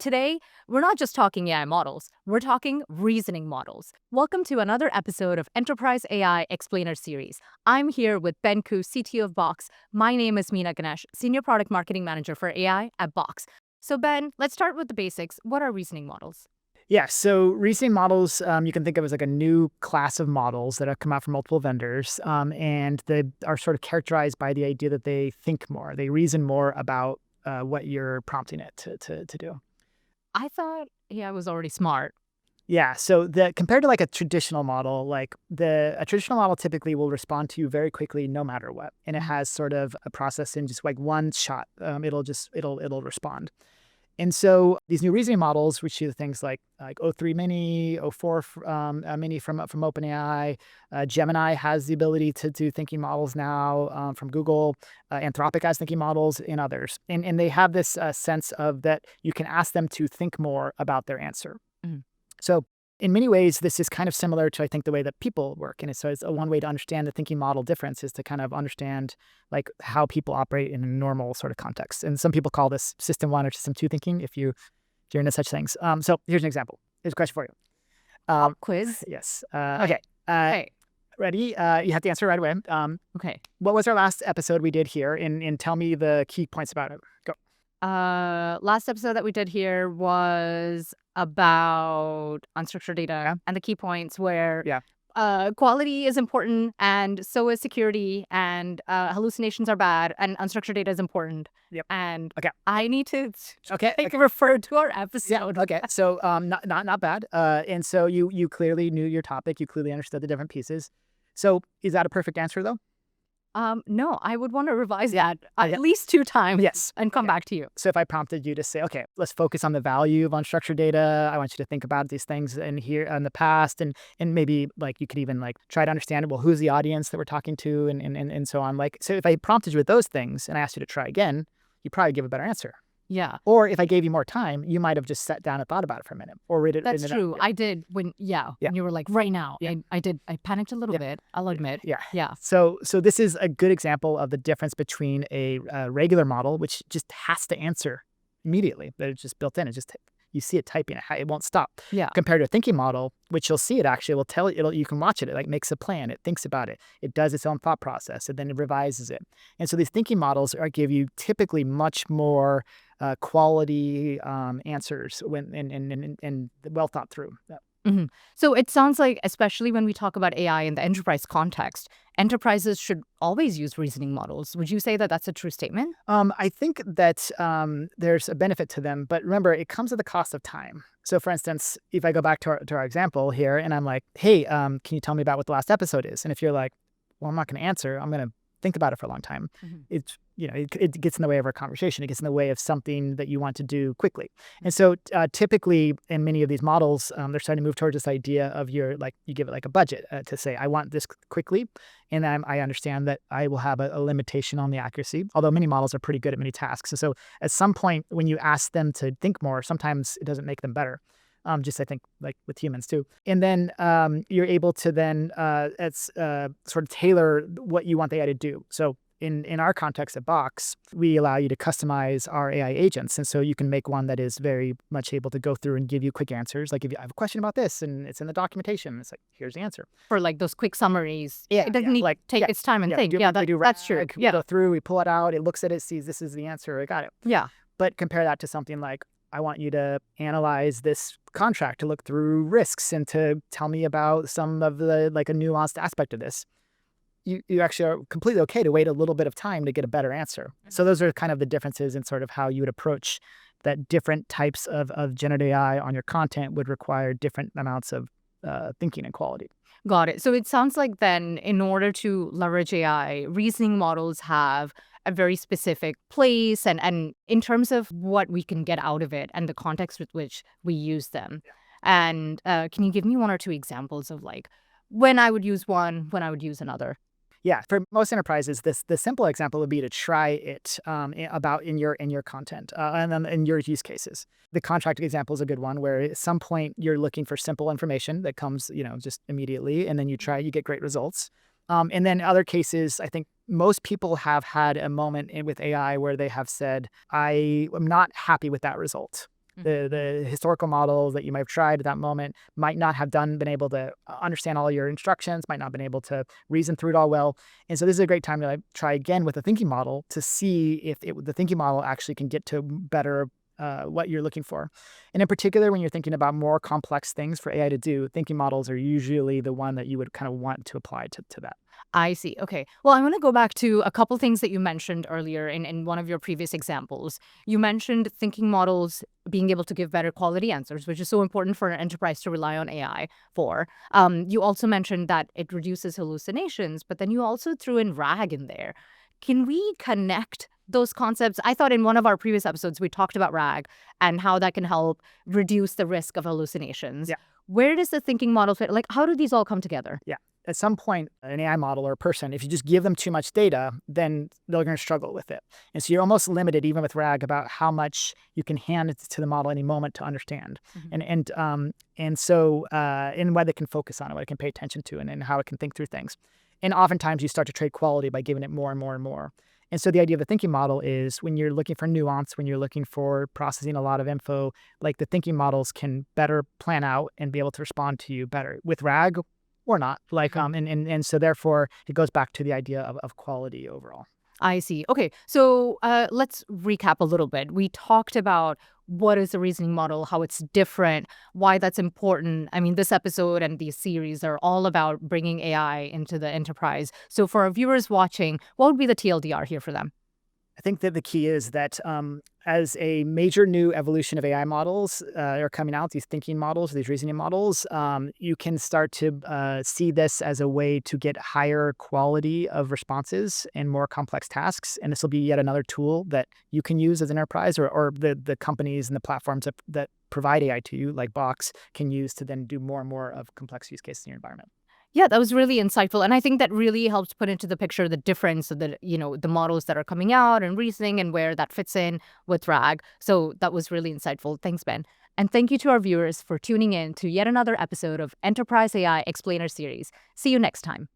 today, we're not just talking AI models, we're talking reasoning models. Welcome to another episode of Enterprise AI Explainer Series. I'm here with Ben Koo, CTO of Box. My name is Meena Ganesh, Senior Product Marketing Manager for AI at Box. So Ben, let's start with the basics. What are reasoning models? Yeah, so reasoning models, you can think of as like a new class of models that have come out from multiple vendors, and they are sort of characterized by the idea that they think more, they reason more about what you're prompting it to do. I thought AI was already smart. Yeah, so compared to like a traditional model, a traditional model typically will respond to you very quickly, no matter what, and it has sort of a process in just like one shot. It'll respond. And so these new reasoning models, which do things like O3 Mini, O4 Mini from OpenAI, Gemini has the ability to do thinking models now from Google, Anthropic has thinking models, and others. And they have this sense of that you can ask them to think more about their answer. Mhm. So in many ways, this is kind of similar to, I think, the way that people work. And so it's one way to understand the thinking model difference is to kind of understand like how people operate in a normal sort of context. And some people call this system one or system two thinking if you're into such things. So here's an example. Here's a question for you. Quiz? Yes. Okay. Hey. Ready? You have to answer right away. Okay. What was our last episode we did here? And tell me the key points about it. Go. Last episode that we did here was about unstructured data and the key points where quality is important and so is security and hallucinations are bad and unstructured data is important. Yep. And Okay. I need to Okay. refer to our episode. Yeah. Okay. So not bad. And so you clearly knew your topic. You clearly understood the different pieces. So is that a perfect answer though? No, I would want to revise that at least 2 times. Yes. And come back to you. So if I prompted you to say, okay, let's focus on the value of unstructured data. I want you to think about these things in the past and maybe like you could even like try to understand, well, who's the audience that we're talking to and so on. Like, so if I prompted you with those things and I asked you to try again, you'd probably give a better answer. Yeah. Or if I gave you more time, you might have just sat down and thought about it for a minute or read it. That's true. I did when you were like, right now. Yeah. I did. I panicked a little bit. I'll admit. Yeah. Yeah. So this is a good example of the difference between a regular model, which just has to answer immediately, that it's just built in. You see it typing, it won't stop. Yeah. Compared to a thinking model, which you'll see it actually will tell you, you can watch it. It like makes a plan. It thinks about it. It does its own thought process, and then it revises it. And so these thinking models give you typically much more quality answers and well thought through. Mm-hmm. So it sounds like, especially when we talk about AI in the enterprise context, enterprises should always use reasoning models. Would you say that that's a true statement? I think that there's a benefit to them, but remember, it comes at the cost of time. So for instance, if I go back to our example here and I'm like, hey, can you tell me about what the last episode is? And if you're like, well, I'm not going to answer, I'm going to think about it for a long time. Mm-hmm. It gets in the way of our conversation. It gets in the way of something that you want to do quickly. And so typically in many of these models, they're starting to move towards this idea of you give it like a budget to say, I want this quickly. And I understand that I will have a limitation on the accuracy, although many models are pretty good at many tasks. And so at some point when you ask them to think more, sometimes it doesn't make them better. I think like with humans too. And then you're able to then sort of tailor what you want the AI to do. So in our context at Box, we allow you to customize our AI agents. And so you can make one that is very much able to go through and give you quick answers. Like if you have a question about this and it's in the documentation, it's like, here's the answer. For like those quick summaries. Yeah. It doesn't need to take its time and think. That's true. We go through, we pull it out, it looks at it, sees this is the answer, I got it. Yeah. But compare that to something like, I want you to analyze this contract, to look through risks and to tell me about some of the, like a nuanced aspect of this. You actually are completely okay to wait a little bit of time to get a better answer. So those are kind of the differences in sort of how you would approach that different types of generative AI on your content would require different amounts of thinking and quality. Got it. So it sounds like then in order to leverage AI, reasoning models have a very specific place and in terms of what we can get out of it and the context with which we use them. Yeah. And can you give me 1 or 2 examples of like when I would use one, when I would use another? Yeah, for most enterprises, the simple example would be to try it in your content and then in your use cases. The contract example is a good one where at some point you're looking for simple information that comes, just immediately, and then you get great results. And then other cases, I think most people have had a moment with AI where they have said, I am not happy with that result. The historical models that you might have tried at that moment might not have been able to understand all your instructions, might not have been able to reason through it all well. And so this is a great time to like, try again with a thinking model to see if the thinking model actually can get to better what you're looking for. And in particular, when you're thinking about more complex things for AI to do, thinking models are usually the one that you would kind of want to apply to that. I see. Okay. Well, I want to go back to a couple things that you mentioned earlier in one of your previous examples. You mentioned thinking models being able to give better quality answers, which is so important for an enterprise to rely on AI for. You also mentioned that it reduces hallucinations, but then you also threw in RAG in there. Can we connect those concepts? I thought in one of our previous episodes, we talked about RAG and how that can help reduce the risk of hallucinations. Yeah. Where does the thinking model fit? Like, how do these all come together? Yeah. At some point, an AI model or a person, if you just give them too much data, then they're going to struggle with it. And so you're almost limited, even with RAG, about how much you can hand it to the model any moment to understand. Mhm. And why they can focus on it, what it can pay attention to, and how it can think through things. And oftentimes you start to trade quality by giving it more and more and more. And so the idea of a thinking model is when you're looking for nuance, when you're looking for processing a lot of info, like the thinking models can better plan out and be able to respond to you better. With RAG, or not. Like, and so therefore it goes back to the idea of quality overall. I see. Okay, so let's recap a little bit. We talked about what is the reasoning model, how it's different, why that's important. I mean, this episode and these series are all about bringing AI into the enterprise. So for our viewers watching, what would be the TLDR here for them? I think that the key is that as a major new evolution of AI models are coming out, these thinking models, these reasoning models, you can start to see this as a way to get higher quality of responses and more complex tasks. And this will be yet another tool that you can use as an enterprise, or the companies and the platforms that provide AI to you, like Box, can use to then do more and more of complex use cases in your environment. Yeah, that was really insightful. And I think that really helps put into the picture the difference of the models that are coming out and reasoning and where that fits in with RAG. So that was really insightful. Thanks, Ben. And thank you to our viewers for tuning in to yet another episode of Enterprise AI Explainer Series. See you next time.